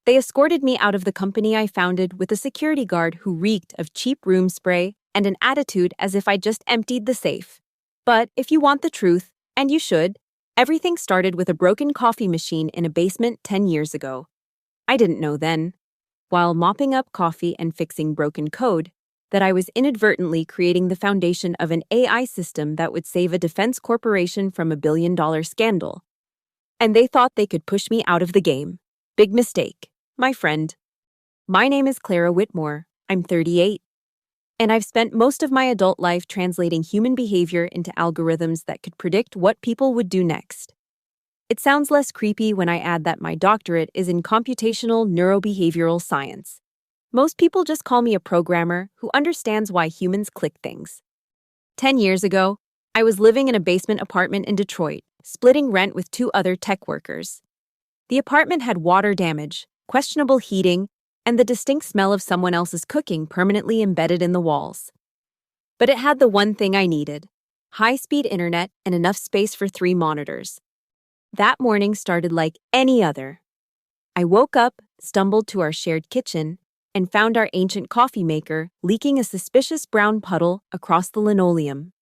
They escorted me out of the company I founded with a security guard who reeked of cheap room spray and an attitude as if I'd just emptied the safe. But if you want the truth, and you should, everything started with a broken coffee machine in a basement 10 years ago. I didn't know then, while mopping up coffee and fixing broken code, that I was inadvertently creating the foundation of an AI system that would save a defense corporation from a billion-dollar scandal. And they thought they could push me out of the game. Big mistake, my friend. My name is Clara Whitmore. I'm 38. And I've spent most of my adult life translating human behavior into algorithms that could predict what people would do next. It sounds less creepy when I add that my doctorate is in computational neurobehavioral science. Most people just call me a programmer who understands why humans click things. 10 years ago, I was living in a basement apartment in Detroit, splitting rent with 2 other tech workers. The apartment had water damage, questionable heating, and the distinct smell of someone else's cooking permanently embedded in the walls. But it had the one thing I needed: high-speed internet and enough space for 3 monitors. That morning started like any other. I woke up, stumbled to our shared kitchen, and found our ancient coffee maker leaking a suspicious brown puddle across the linoleum.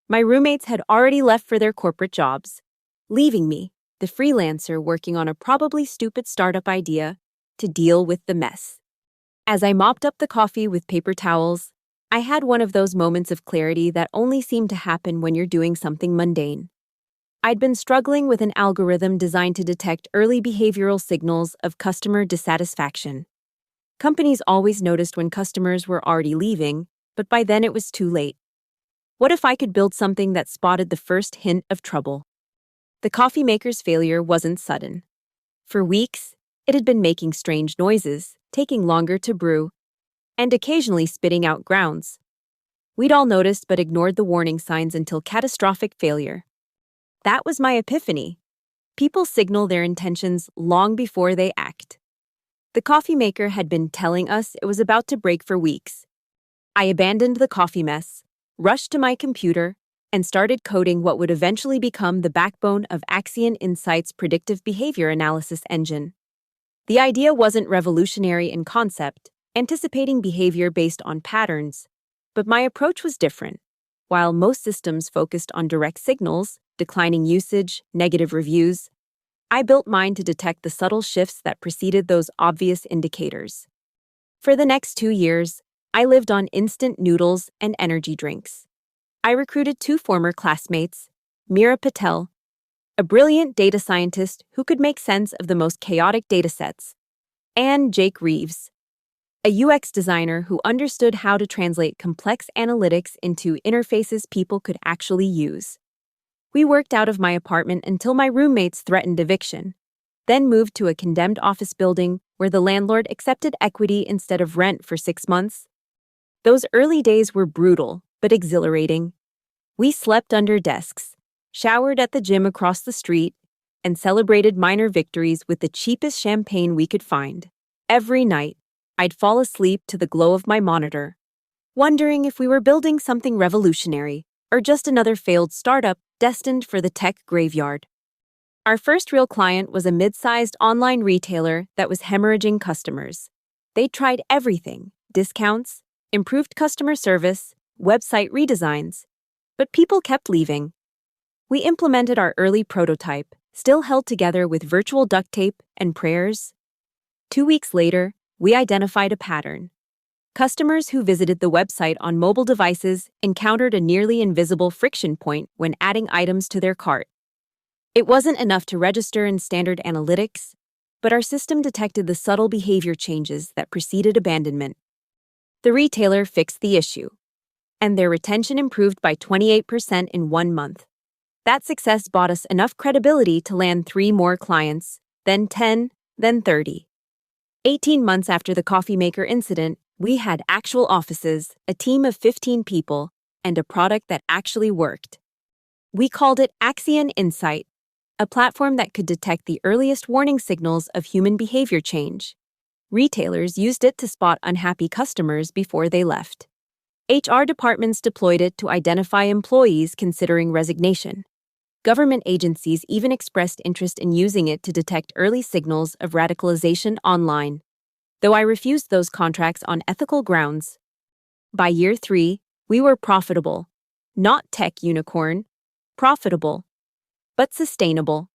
My roommates had already left for their corporate jobs, leaving me, the freelancer working on a probably stupid startup idea, to deal with the mess. As I mopped up the coffee with paper towels, I had one of those moments of clarity that only seem to happen when you're doing something mundane. I'd been struggling with an algorithm designed to detect early behavioral signals of customer dissatisfaction. Companies always noticed when customers were already leaving, but by then it was too late. What if I could build something that spotted the first hint of trouble? The coffee maker's failure wasn't sudden. For weeks, it had been making strange noises, taking longer to brew, and occasionally spitting out grounds. We'd all noticed but ignored the warning signs until catastrophic failure. That was my epiphany. People signal their intentions long before they act. The coffee maker had been telling us it was about to break for weeks. I abandoned the coffee mess, rushed to my computer, and started coding what would eventually become the backbone of Axion Insight's predictive behavior analysis engine. The idea wasn't revolutionary in concept, anticipating behavior based on patterns, but my approach was different. While most systems focused on direct signals, declining usage, negative reviews, I built mine to detect the subtle shifts that preceded those obvious indicators. For the next 2 years, I lived on instant noodles and energy drinks. I recruited 2 former classmates, Meera Patel, a brilliant data scientist who could make sense of the most chaotic datasets, and Jake Reeves, a UX designer who understood how to translate complex analytics into interfaces people could actually use. We worked out of my apartment until my roommates threatened eviction, then moved to a condemned office building where the landlord accepted equity instead of rent for 6 months. Those early days were brutal, but exhilarating. We slept under desks, showered at the gym across the street, and celebrated minor victories with the cheapest champagne we could find. Every night, I'd fall asleep to the glow of my monitor, wondering if we were building something revolutionary or just another failed startup destined for the tech graveyard. Our first real client was a mid-sized online retailer that was hemorrhaging customers. They'd tried everything: discounts, improved customer service, website redesigns, but people kept leaving. We implemented our early prototype, still held together with virtual duct tape and prayers. 2 weeks later, we identified a pattern. Customers who visited the website on mobile devices encountered a nearly invisible friction point when adding items to their cart. It wasn't enough to register in standard analytics, but our system detected the subtle behavior changes that preceded abandonment. The retailer fixed the issue, and their retention improved by 28% in 1 month. That success bought us enough credibility to land 3 more clients, then 10, then 30. 18 months after the coffee maker incident, we had actual offices, a team of 15 people, and a product that actually worked. We called it Axion Insight, a platform that could detect the earliest warning signals of human behavior change. Retailers used it to spot unhappy customers before they left. HR departments deployed it to identify employees considering resignation. Government agencies even expressed interest in using it to detect early signals of radicalization online, though I refused those contracts on ethical grounds. By year 3, we were profitable. Not tech unicorn, profitable, but sustainable.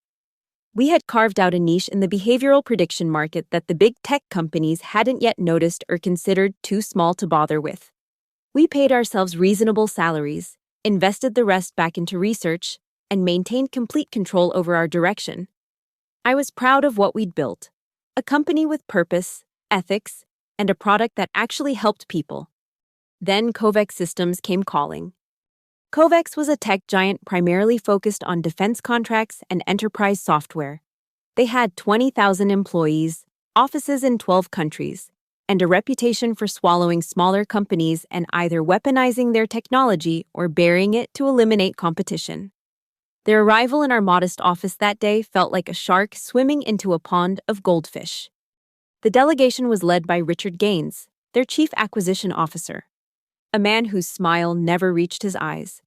We had carved out a niche in the behavioral prediction market that the big tech companies hadn't yet noticed or considered too small to bother with. We paid ourselves reasonable salaries, invested the rest back into research, and maintained complete control over our direction. I was proud of what we'd built, a company with purpose, ethics, and a product that actually helped people. Then Kovacs Systems came calling. Kovacs was a tech giant primarily focused on defense contracts and enterprise software. They had 20,000 employees, offices in 12 countries, and a reputation for swallowing smaller companies and either weaponizing their technology or burying it to eliminate competition. Their arrival in our modest office that day felt like a shark swimming into a pond of goldfish. The delegation was led by Richard Gaines, their chief acquisition officer, a man whose smile never reached his eyes.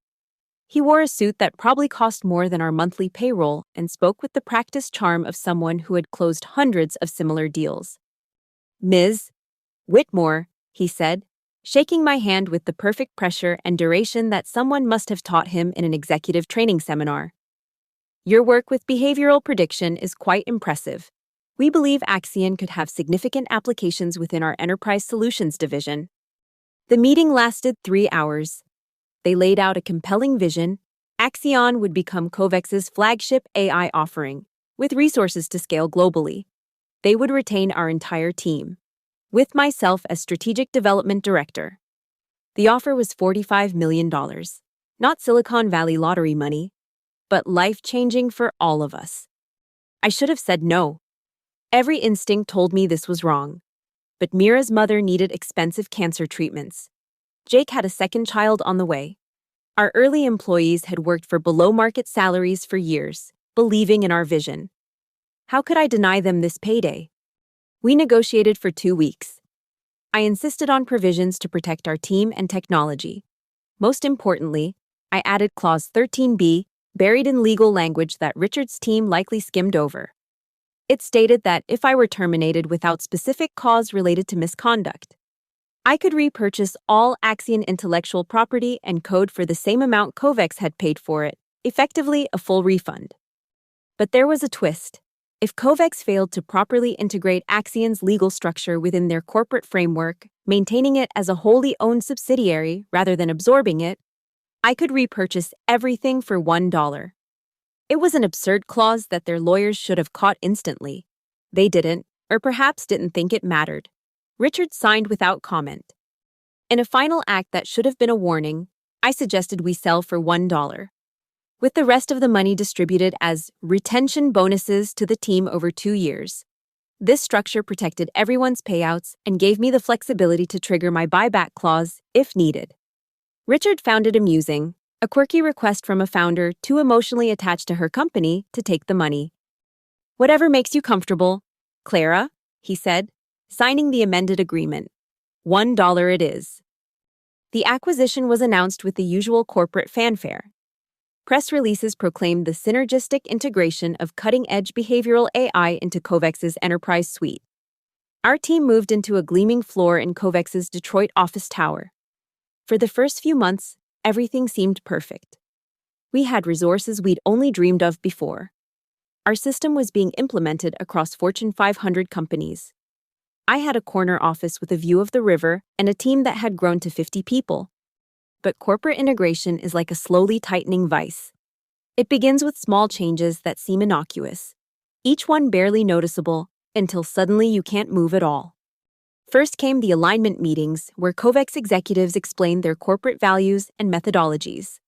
He wore a suit that probably cost more than our monthly payroll and spoke with the practiced charm of someone who had closed hundreds of similar deals. "Ms. Whitmore," he said, shaking my hand with the perfect pressure and duration that someone must have taught him in an executive training seminar. "Your work with behavioral prediction is quite impressive. We believe Axion could have significant applications within our enterprise solutions division." The meeting lasted 3 hours. They laid out a compelling vision. Axion would become Kovacs's flagship AI offering, with resources to scale globally. They would retain our entire team, with myself as strategic development director. The offer was $45 million, not Silicon Valley lottery money, but life-changing for all of us. I should have said no. Every instinct told me this was wrong. But Mira's mother needed expensive cancer treatments. Jake had a second child on the way. Our early employees had worked for below-market salaries for years, believing in our vision. How could I deny them this payday? We negotiated for 2 weeks. I insisted on provisions to protect our team and technology. Most importantly, I added Clause 13B, buried in legal language that Richard's team likely skimmed over. It stated that if I were terminated without specific cause related to misconduct, I could repurchase all Axion intellectual property and code for the same amount Kovacs had paid for it, effectively a full refund. But there was a twist. If Kovacs failed to properly integrate Axion's legal structure within their corporate framework, maintaining it as a wholly owned subsidiary rather than absorbing it, I could repurchase everything for $1. It was an absurd clause that their lawyers should have caught instantly. They didn't, or perhaps didn't think it mattered. Richard signed without comment. In a final act that should have been a warning, I suggested we sell for $1, with the rest of the money distributed as retention bonuses to the team over 2 years. This structure protected everyone's payouts and gave me the flexibility to trigger my buyback clause if needed. Richard found it amusing, a quirky request from a founder too emotionally attached to her company to take the money. "Whatever makes you comfortable, Clara," he said, signing the amended agreement. $1 it is. The acquisition was announced with the usual corporate fanfare. Press releases proclaimed the synergistic integration of cutting-edge behavioral AI into Kovacs's enterprise suite. Our team moved into a gleaming floor in Kovacs's Detroit office tower. For the first few months, everything seemed perfect. We had resources we'd only dreamed of before. Our system was being implemented across Fortune 500 companies. I had a corner office with a view of the river and a team that had grown to 50 people. But corporate integration is like a slowly tightening vice. It begins with small changes that seem innocuous, each one barely noticeable, until suddenly you can't move at all. First came the alignment meetings, where Kovacs executives explained their corporate values and methodologies.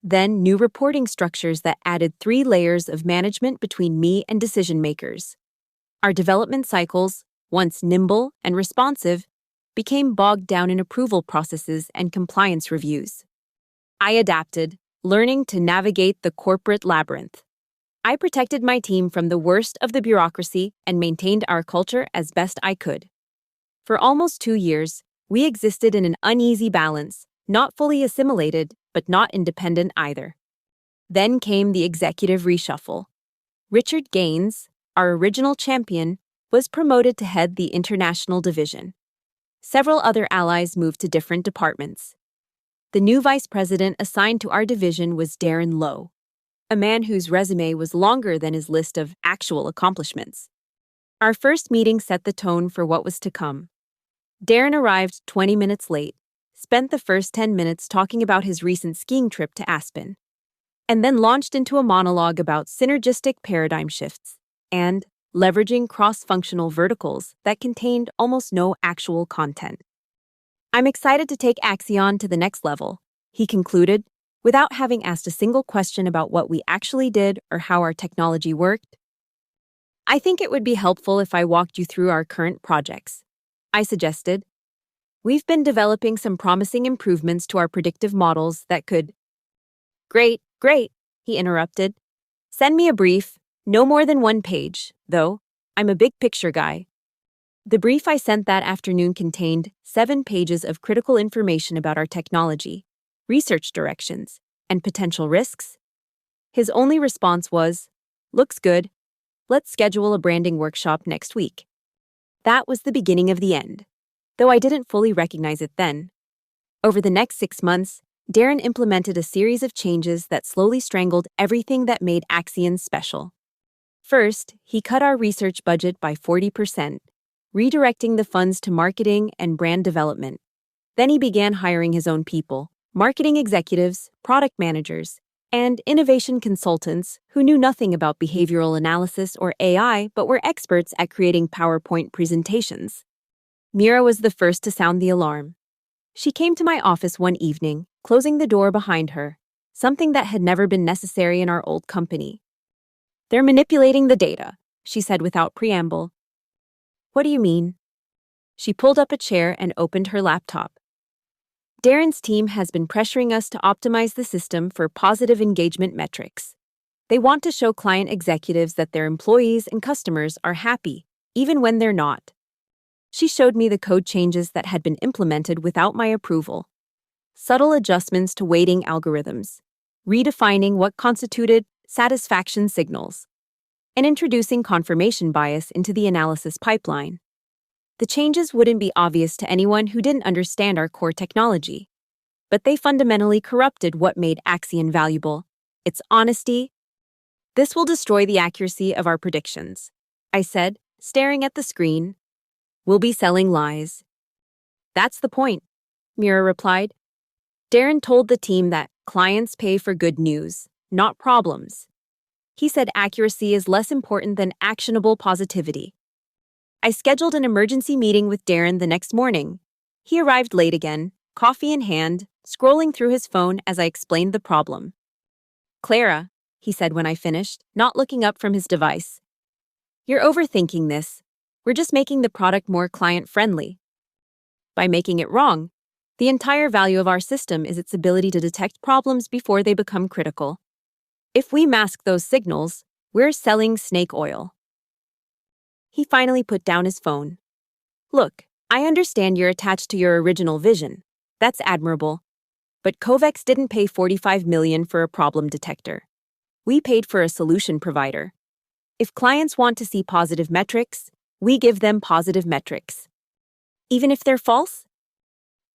Then new reporting structures that added 3 layers of management between me and decision-makers. Our development cycles, once nimble and responsive, became bogged down in approval processes and compliance reviews. I adapted, learning to navigate the corporate labyrinth. I protected my team from the worst of the bureaucracy and maintained our culture as best I could. For almost 2 years, we existed in an uneasy balance, not fully assimilated, but not independent either. Then came the executive reshuffle. Richard Gaines, our original champion, was promoted to head the international division. Several other allies moved to different departments. The new vice president assigned to our division was Darren Lowe, a man whose resume was longer than his list of actual accomplishments. Our first meeting set the tone for what was to come. Darren arrived 20 minutes late, spent the first 10 minutes talking about his recent skiing trip to Aspen, and then launched into a monologue about synergistic paradigm shifts and leveraging cross-functional verticals that contained almost no actual content. "I'm excited to take Axion to the next level," he concluded, without having asked a single question about what we actually did or how our technology worked. "I think it would be helpful if I walked you through our current projects," I suggested. "We've been developing some promising improvements to our predictive models that could—" Great, he interrupted. "Send me a brief, no more than 1 page, though. I'm a big picture guy." The brief I sent that afternoon contained 7 pages of critical information about our technology, research directions, and potential risks. His only response was, "Looks good. Let's schedule a branding workshop next week." That was the beginning of the end, though I didn't fully recognize it then. Over the next 6 months, Darren implemented a series of changes that slowly strangled everything that made Axion special. First, he cut our research budget by 40%, redirecting the funds to marketing and brand development. Then he began hiring his own people, marketing executives, product managers, and innovation consultants who knew nothing about behavioral analysis or AI but were experts at creating PowerPoint presentations. Mira was the first to sound the alarm. She came to my office one evening, closing the door behind her, something that had never been necessary in our old company. "They're manipulating the data," she said without preamble. "What do you mean?" She pulled up a chair and opened her laptop. "Darren's team has been pressuring us to optimize the system for positive engagement metrics. They want to show client executives that their employees and customers are happy, even when they're not." She showed me the code changes that had been implemented without my approval. Subtle adjustments to weighting algorithms, redefining what constituted satisfaction signals, and introducing confirmation bias into the analysis pipeline. The changes wouldn't be obvious to anyone who didn't understand our core technology, but they fundamentally corrupted what made Axion valuable: its honesty. "This will destroy the accuracy of our predictions," I said, staring at the screen. "We'll be selling lies." "That's the point," Mira replied. "Darren told the team that clients pay for good news, not problems. He said accuracy is less important than actionable positivity." I scheduled an emergency meeting with Darren the next morning. He arrived late again, coffee in hand, scrolling through his phone as I explained the problem. "Clara," he said when I finished, not looking up from his device, "you're overthinking this. We're just making the product more client-friendly. By making it wrong, the entire value of our system is its ability to detect problems before they become critical. If we mask those signals, we're selling snake oil." He finally put down his phone. "Look, I understand you're attached to your original vision. That's admirable. But Kovacs didn't pay $45 million for a problem detector. We paid for a solution provider. If clients want to see positive metrics, we give them positive metrics. Even if they're false?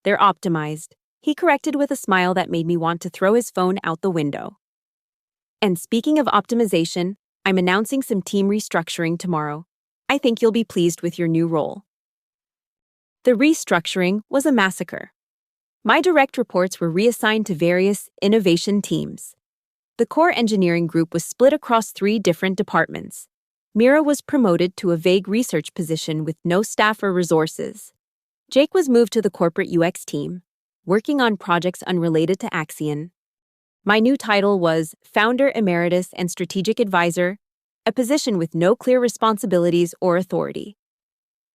They're optimized," he corrected with a smile that made me want to throw his phone out the window. "And speaking of optimization, I'm announcing some team restructuring tomorrow. I think you'll be pleased with your new role." The restructuring was a massacre. My direct reports were reassigned to various innovation teams. The core engineering group was split across 3 different departments. Mira was promoted to a vague research position with no staff or resources. Jake was moved to the corporate UX team, working on projects unrelated to Axion. My new title was Founder Emeritus and Strategic Advisor, a position with no clear responsibilities or authority.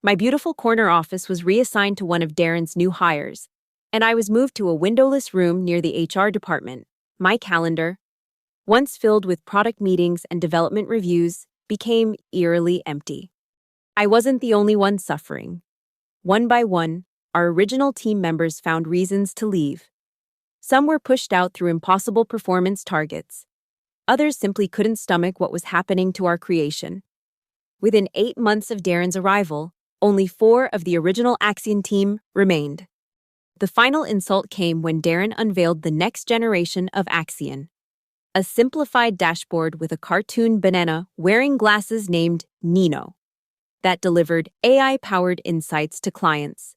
My beautiful corner office was reassigned to one of Darren's new hires, and I was moved to a windowless room near the HR department. My calendar, once filled with product meetings and development reviews, became eerily empty. I wasn't the only one suffering. One by one, our original team members found reasons to leave. Some were pushed out through impossible performance targets. Others simply couldn't stomach what was happening to our creation. Within 8 months of Darren's arrival, only 4 of the original Axion team remained. The final insult came when Darren unveiled the next generation of Axion, a simplified dashboard with a cartoon banana wearing glasses named Nino that delivered AI-powered insights to clients.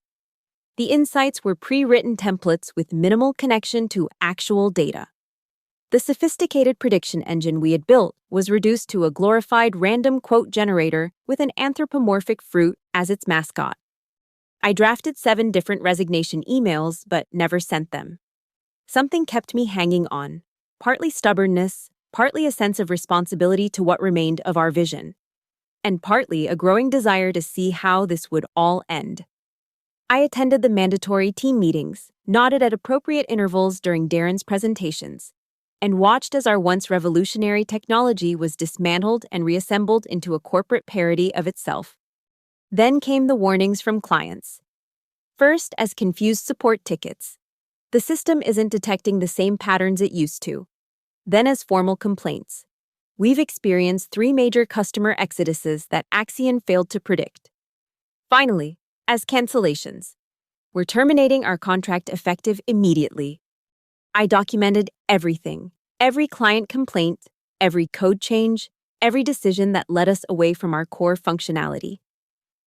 The insights were pre-written templates with minimal connection to actual data. The sophisticated prediction engine we had built was reduced to a glorified random quote generator with an anthropomorphic fruit as its mascot. I drafted 7 different resignation emails, but never sent them. Something kept me hanging on, partly stubbornness, partly a sense of responsibility to what remained of our vision, and partly a growing desire to see how this would all end. I attended the mandatory team meetings, nodded at appropriate intervals during Darren's presentations, and watched as our once revolutionary technology was dismantled and reassembled into a corporate parody of itself. Then came the warnings from clients. First, as confused support tickets. The system isn't detecting the same patterns it used to. Then as formal complaints. We've experienced 3 major customer exoduses that Axion failed to predict. Finally, as cancellations. We're terminating our contract effective immediately. I documented everything, every client complaint, every code change, every decision that led us away from our core functionality.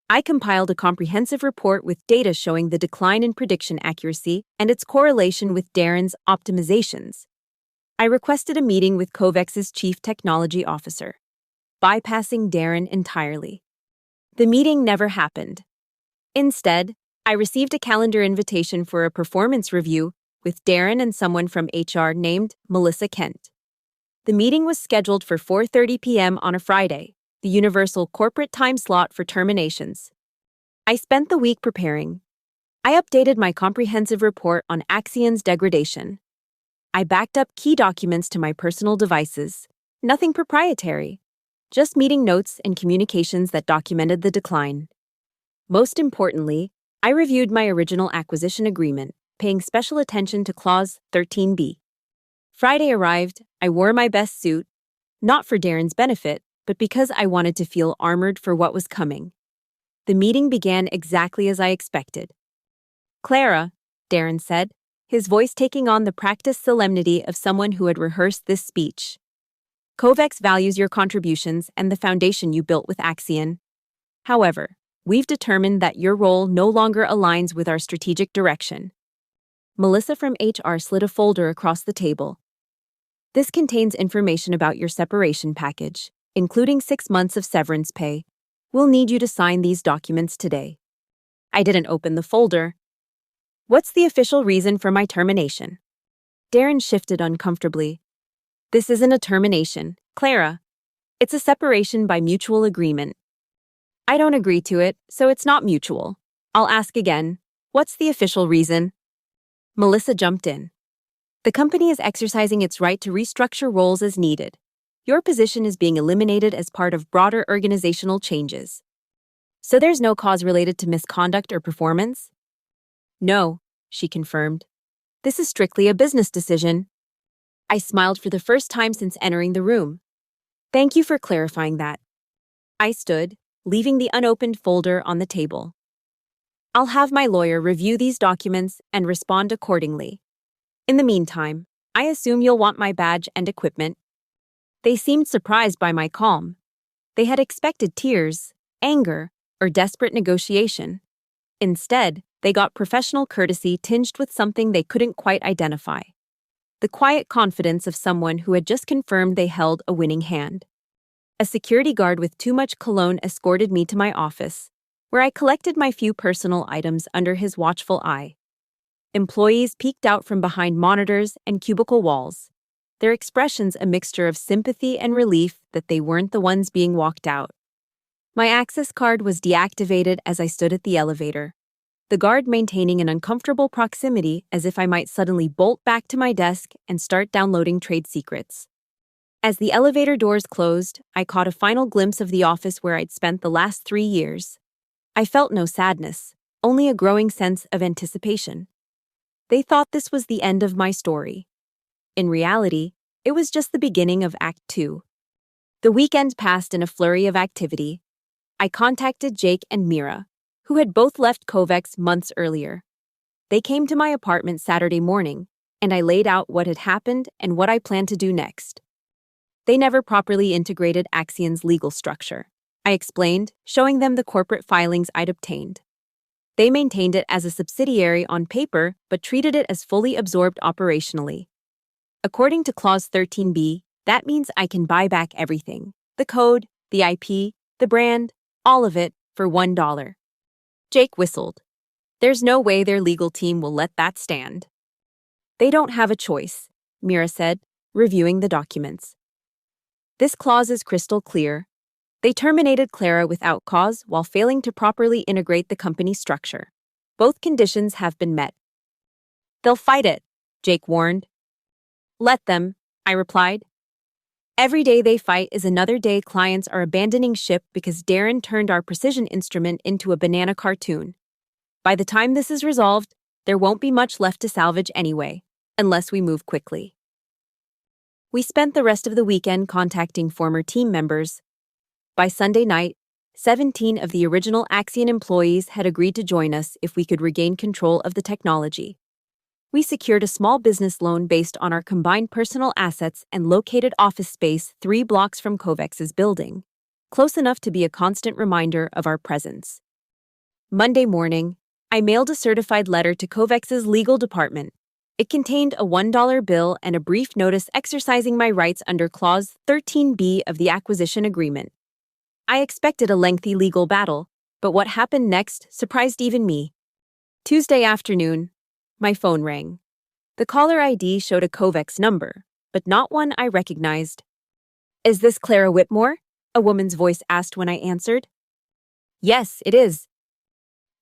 I compiled a comprehensive report with data showing the decline in prediction accuracy and its correlation with Darren's optimizations. I requested a meeting with Covex's chief technology officer, bypassing Darren entirely. The meeting never happened. Instead, I received a calendar invitation for a performance review with Darren and someone from HR named Melissa Kent. The meeting was scheduled for 4:30 p.m. on a Friday, the universal corporate time slot for terminations. I spent the week preparing. I updated my comprehensive report on Axion's degradation. I backed up key documents to my personal devices, nothing proprietary, just meeting notes and communications that documented the decline. Most importantly, I reviewed my original acquisition agreement, paying special attention to Clause 13b. Friday arrived, I wore my best suit, not for Darren's benefit, but because I wanted to feel armored for what was coming. The meeting began exactly as I expected. "Clara," Darren said, his voice taking on the practiced solemnity of someone who had rehearsed this speech. "Covex values your contributions and the foundation you built with Axion. However, we've determined that your role no longer aligns with our strategic direction." Melissa from HR slid a folder across the table. "This contains information about your separation package, including 6 months of severance pay. We'll need you to sign these documents today." I didn't open the folder. "What's the official reason for my termination?" Darren shifted uncomfortably. "This isn't a termination, Clara. It's a separation by mutual agreement." "I don't agree to it, so it's not mutual. I'll ask again. What's the official reason?" Melissa jumped in. "The company is exercising its right to restructure roles as needed. Your position is being eliminated as part of broader organizational changes. So there's no cause related to misconduct or performance?" "No," she confirmed. "This is strictly a business decision." I smiled for the first time since entering the room. "Thank you for clarifying that." I stood, leaving the unopened folder on the table. "I'll have my lawyer review these documents and respond accordingly. In the meantime, I assume you'll want my badge and equipment." They seemed surprised by my calm. They had expected tears, anger, or desperate negotiation. Instead, they got professional courtesy tinged with something they couldn't quite identify. The quiet confidence of someone who had just confirmed they held a winning hand. A security guard with too much cologne escorted me to my office, where I collected my few personal items under his watchful eye. Employees peeked out from behind monitors and cubicle walls, their expressions a mixture of sympathy and relief that they weren't the ones being walked out. My access card was deactivated as I stood at the elevator, the guard maintaining an uncomfortable proximity as if I might suddenly bolt back to my desk and start downloading trade secrets. As the elevator doors closed, I caught a final glimpse of the office where I'd spent the last 3 years. I felt no sadness, only a growing sense of anticipation. They thought this was the end of my story. In reality, it was just the beginning of Act 2. The weekend passed in a flurry of activity. I contacted Jake and Mira, who had both left Kovacs months earlier. They came to my apartment Saturday morning, and I laid out what had happened and what I planned to do next. They never properly integrated Axion's legal structure, I explained, showing them the corporate filings I'd obtained. They maintained it as a subsidiary on paper but treated it as fully absorbed operationally. According to Clause 13b, that means I can buy back everything: the code, the IP, the brand, all of it, for $1. Jake whistled. There's no way their legal team will let that stand. They don't have a choice, Mira said, reviewing the documents. This clause is crystal clear. They terminated Clara without cause while failing to properly integrate the company structure. Both conditions have been met. They'll fight it, Jake warned. Let them, I replied. Every day they fight is another day clients are abandoning ship because Darren turned our precision instrument into a banana cartoon. By the time this is resolved, there won't be much left to salvage anyway, unless we move quickly. We spent the rest of the weekend contacting former team members. By Sunday night, 17 of the original Axion employees had agreed to join us if we could regain control of the technology. We secured a small business loan based on our combined personal assets and located office space 3 blocks from Kovacs's building, close enough to be a constant reminder of our presence. Monday morning, I mailed a certified letter to Kovacs's legal department. It contained a $1 bill and a brief notice exercising my rights under Clause 13b of the acquisition agreement. I expected a lengthy legal battle, but what happened next surprised even me. Tuesday afternoon, my phone rang. The caller ID showed a Kovacs number, but not one I recognized. Is this Clara Whitmore? A woman's voice asked when I answered. Yes, it is.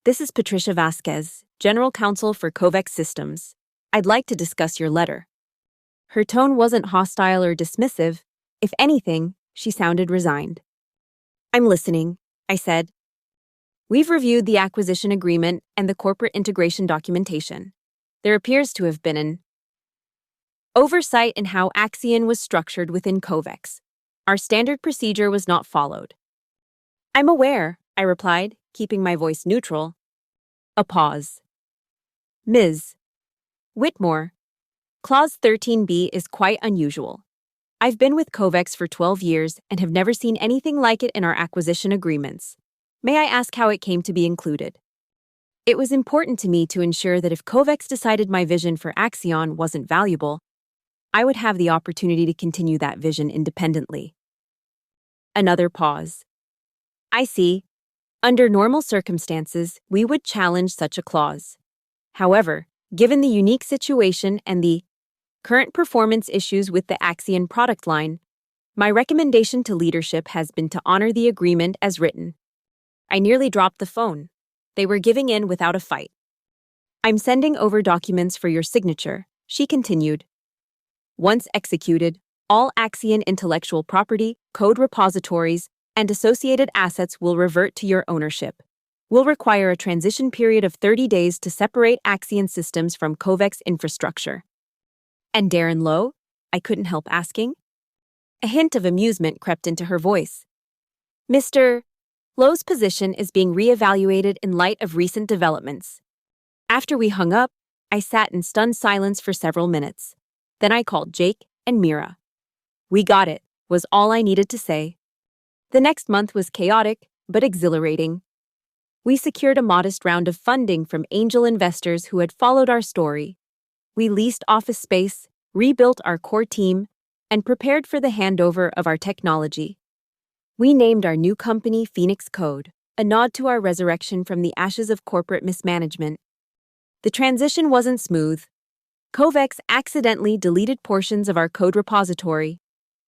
This is Patricia Vasquez, General Counsel for Kovacs Systems. I'd like to discuss your letter. Her tone wasn't hostile or dismissive. If anything, she sounded resigned. I'm listening, I said. We've reviewed the acquisition agreement and the corporate integration documentation. There appears to have been an oversight in how Axion was structured within Kovacs. Our standard procedure was not followed. I'm aware, I replied, keeping my voice neutral. A pause. Ms. Whitmore, Clause 13b is quite unusual. I've been with Kovacs for 12 years and have never seen anything like it in our acquisition agreements. May I ask how it came to be included? It was important to me to ensure that if Kovacs decided my vision for Axion wasn't valuable, I would have the opportunity to continue that vision independently. Another pause. I see. Under normal circumstances, we would challenge such a clause. However, given the unique situation and the current performance issues with the Axion product line, my recommendation to leadership has been to honor the agreement as written. I nearly dropped the phone. They were giving in without a fight. I'm sending over documents for your signature, she continued. Once executed, all Axion intellectual property, code repositories, and associated assets will revert to your ownership. We'll require a transition period of 30 days to separate Axion systems from Kovacs infrastructure. And Darren Lowe? I couldn't help asking. A hint of amusement crept into her voice. Mr. Lowe's position is being reevaluated in light of recent developments. After we hung up, I sat in stunned silence for several minutes. Then I called Jake and Mira. We got it, was all I needed to say. The next month was chaotic, but exhilarating. We secured a modest round of funding from angel investors who had followed our story. We leased office space, rebuilt our core team, and prepared for the handover of our technology. We named our new company Phoenix Code, a nod to our resurrection from the ashes of corporate mismanagement. The transition wasn't smooth. Kovacs accidentally deleted portions of our code repository.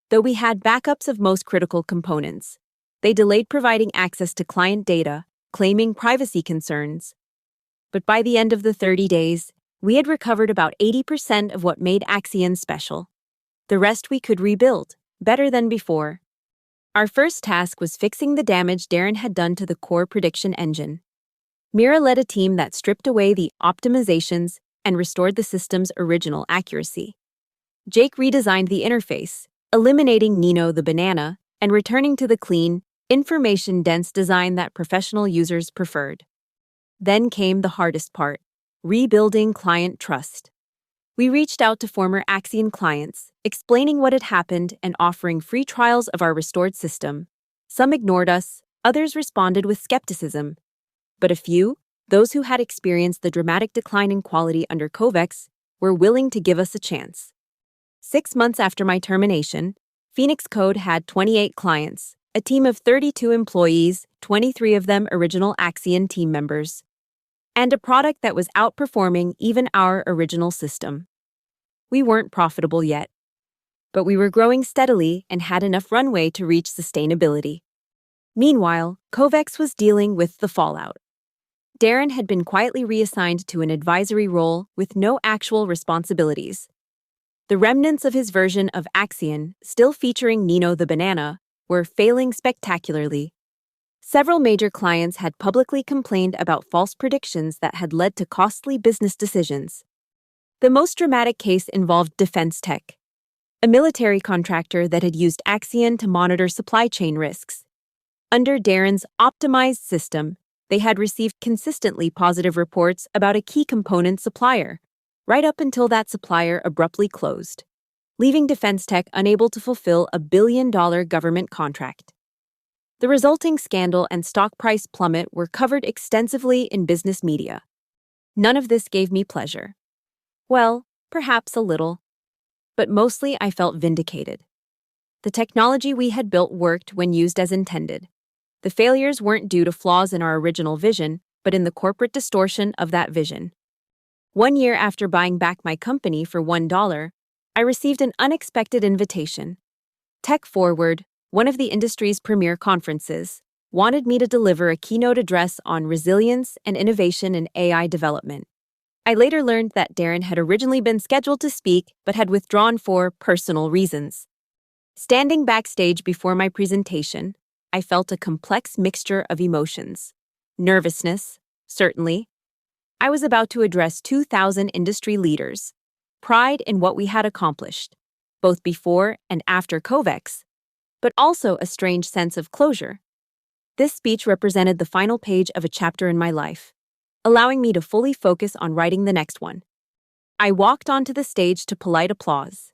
Though we had backups of most critical components, they delayed providing access to client data, claiming privacy concerns. But by the end of the 30 days, we had recovered about 80% of what made Axion special. The rest we could rebuild, better than before. Our first task was fixing the damage Darren had done to the core prediction engine. Mira led a team that stripped away the optimizations and restored the system's original accuracy. Jake redesigned the interface, eliminating Nino the banana and returning to the clean, information-dense design that professional users preferred. Then came the hardest part, rebuilding client trust. We reached out to former Axion clients, explaining what had happened and offering free trials of our restored system. Some ignored us, others responded with skepticism. But a few, those who had experienced the dramatic decline in quality under Kovex, were willing to give us a chance. 6 months after my termination, Phoenix Code had 28 clients, a team of 32 employees, 23 of them original Axion team members, and a product that was outperforming even our original system. We weren't profitable yet, but we were growing steadily and had enough runway to reach sustainability. Meanwhile, Kovex was dealing with the fallout. Darren had been quietly reassigned to an advisory role with no actual responsibilities. The remnants of his version of Axion, still featuring Nino the banana, were failing spectacularly. Several major clients had publicly complained about false predictions that had led to costly business decisions. The most dramatic case involved Defense Tech, a military contractor that had used Axion to monitor supply chain risks. Under Darren's optimized system, they had received consistently positive reports about a key component supplier, right up until that supplier abruptly closed, leaving Defense Tech unable to fulfill a billion-dollar government contract. The resulting scandal and stock price plummet were covered extensively in business media. None of this gave me pleasure. Well, perhaps a little. But mostly I felt vindicated. The technology we had built worked when used as intended. The failures weren't due to flaws in our original vision, but in the corporate distortion of that vision. 1 year after buying back my company for $1, I received an unexpected invitation. Tech Forward, one of the industry's premier conferences, wanted me to deliver a keynote address on resilience and innovation in AI development. I later learned that Darren had originally been scheduled to speak but had withdrawn for personal reasons. Standing backstage before my presentation, I felt a complex mixture of emotions. Nervousness, certainly. I was about to address 2,000 industry leaders. Pride in what we had accomplished, both before and after Kovex, but also a strange sense of closure. This speech represented the final page of a chapter in my life, allowing me to fully focus on writing the next one. I walked onto the stage to polite applause.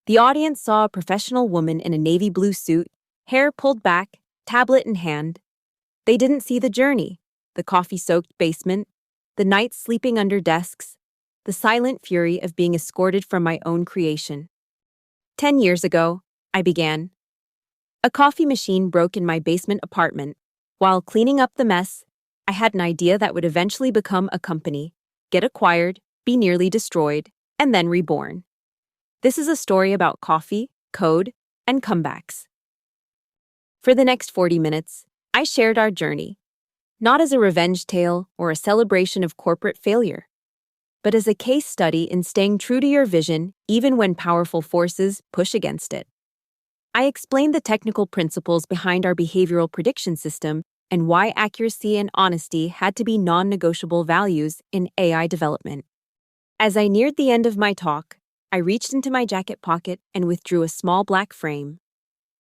The audience saw a professional woman in a navy blue suit, hair pulled back, tablet in hand. They didn't see the journey, the coffee-soaked basement, the nights sleeping under desks, the silent fury of being escorted from my own creation. 10 years ago, I began. A coffee machine broke in my basement apartment. While cleaning up the mess, I had an idea that would eventually become a company, get acquired, be nearly destroyed, and then reborn. This is a story about coffee, code, and comebacks. For the next 40 minutes, I shared our journey, not as a revenge tale or a celebration of corporate failure, but as a case study in staying true to your vision even when powerful forces push against it. I explained the technical principles behind our behavioral prediction system and why accuracy and honesty had to be non-negotiable values in AI development. As I neared the end of my talk, I reached into my jacket pocket and withdrew a small black frame.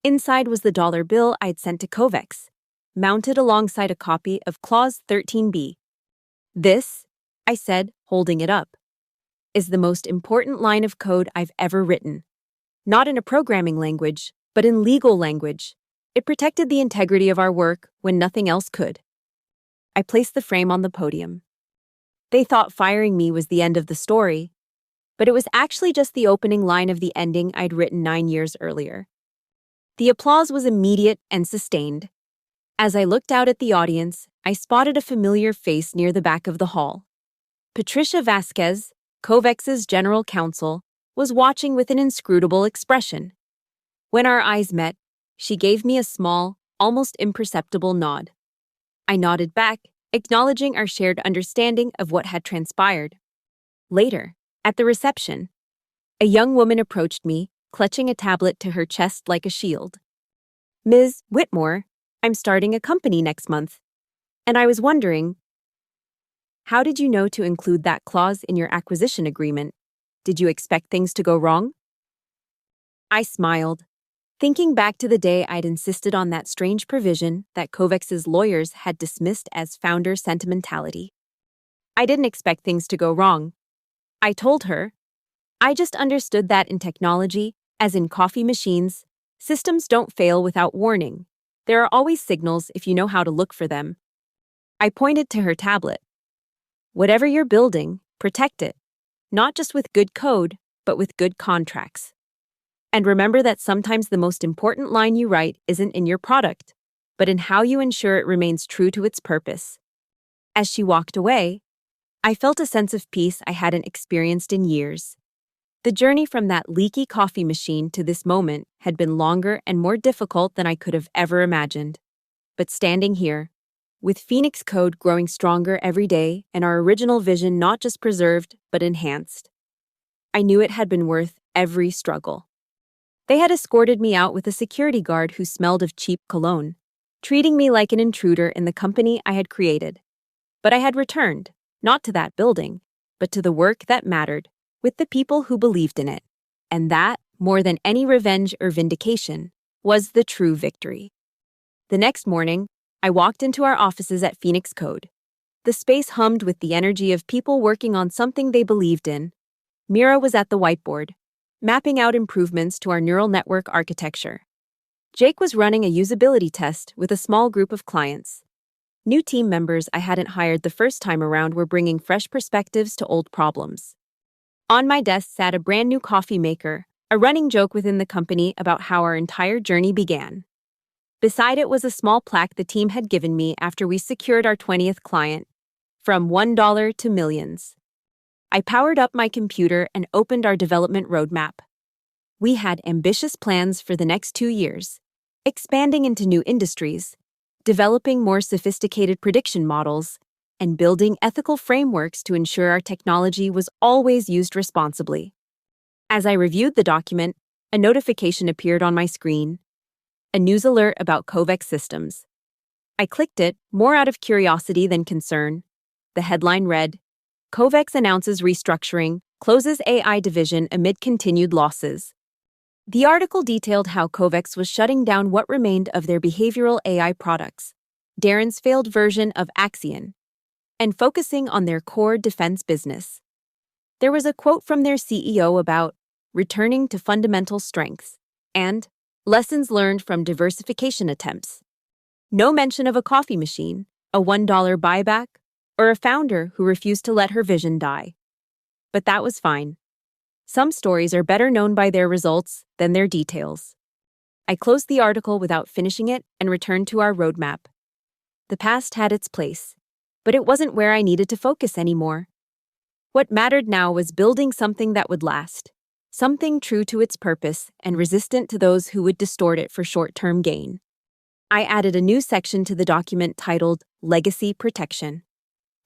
Inside was the dollar bill I'd sent to Kovex, mounted alongside a copy of Clause 13b. This, I said, holding it up, is the most important line of code I've ever written. Not in a programming language, but in legal language. It protected the integrity of our work when nothing else could. I placed the frame on the podium. They thought firing me was the end of the story, but it was actually just the opening line of the ending I'd written 9 years earlier. The applause was immediate and sustained. As I looked out at the audience, I spotted a familiar face near the back of the hall. Patricia Vasquez, Kovex's general counsel, was watching with an inscrutable expression. When our eyes met, she gave me a small, almost imperceptible nod. I nodded back, acknowledging our shared understanding of what had transpired. Later, at the reception, a young woman approached me, clutching a tablet to her chest like a shield. "Ms. Whitmore, I'm starting a company next month, and I was wondering, how did you know to include that clause in your acquisition agreement? Did you expect things to go wrong?" I smiled, thinking back to the day I'd insisted on that strange provision that Kovex's lawyers had dismissed as founder sentimentality. I didn't expect things to go wrong. I told her, I just understood that in technology, as in coffee machines, systems don't fail without warning. There are always signals if you know how to look for them. I pointed to her tablet. Whatever you're building, protect it, not just with good code, but with good contracts. And remember that sometimes the most important line you write isn't in your product, but in how you ensure it remains true to its purpose. As she walked away, I felt a sense of peace I hadn't experienced in years. The journey from that leaky coffee machine to this moment had been longer and more difficult than I could have ever imagined. But standing here, with Phoenix Code growing stronger every day and our original vision not just preserved but enhanced, I knew it had been worth every struggle. They had escorted me out with a security guard who smelled of cheap cologne, treating me like an intruder in the company I had created. But I had returned, not to that building, but to the work that mattered, with the people who believed in it. And that, more than any revenge or vindication, was the true victory. The next morning, I walked into our offices at Phoenix Code. The space hummed with the energy of people working on something they believed in. Mira was at the whiteboard, mapping out improvements to our neural network architecture. Jake was running a usability test with a small group of clients. New team members I hadn't hired the first time around were bringing fresh perspectives to old problems. On my desk sat a brand new coffee maker, a running joke within the company about how our entire journey began. Beside it was a small plaque the team had given me after we secured our 20th client, from $1 to millions. I powered up my computer and opened our development roadmap. We had ambitious plans for the next 2 years, expanding into new industries, developing more sophisticated prediction models, and building ethical frameworks to ensure our technology was always used responsibly. As I reviewed the document, a notification appeared on my screen, a news alert about Kovex systems. I clicked it, more out of curiosity than concern. The headline read, Kovex announces restructuring, closes AI division amid continued losses. The article detailed how Kovex was shutting down what remained of their behavioral AI products, Darren's failed version of Axion, and focusing on their core defense business. There was a quote from their CEO about returning to fundamental strengths and lessons learned from diversification attempts. No mention of a coffee machine, a $1 buyback, or a founder who refused to let her vision die. But that was fine. Some stories are better known by their results than their details. I closed the article without finishing it and returned to our roadmap. The past had its place, but it wasn't where I needed to focus anymore. What mattered now was building something that would last, something true to its purpose and resistant to those who would distort it for short-term gain. I added a new section to the document titled Legacy Protection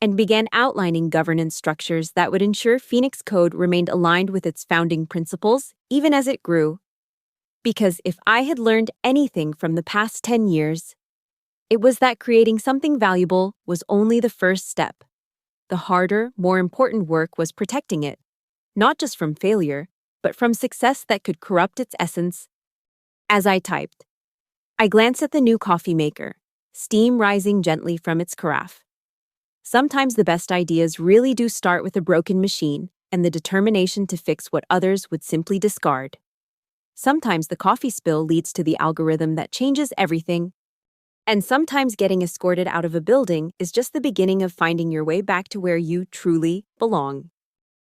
and began outlining governance structures that would ensure Phoenix Code remained aligned with its founding principles even as it grew. Because if I had learned anything from the past 10 years, it was that creating something valuable was only the first step. The harder, more important work was protecting it, not just from failure, but from success that could corrupt its essence. As I typed, I glanced at the new coffee maker, steam rising gently from its carafe. Sometimes the best ideas really do start with a broken machine and the determination to fix what others would simply discard. Sometimes the coffee spill leads to the algorithm that changes everything. And sometimes getting escorted out of a building is just the beginning of finding your way back to where you truly belong.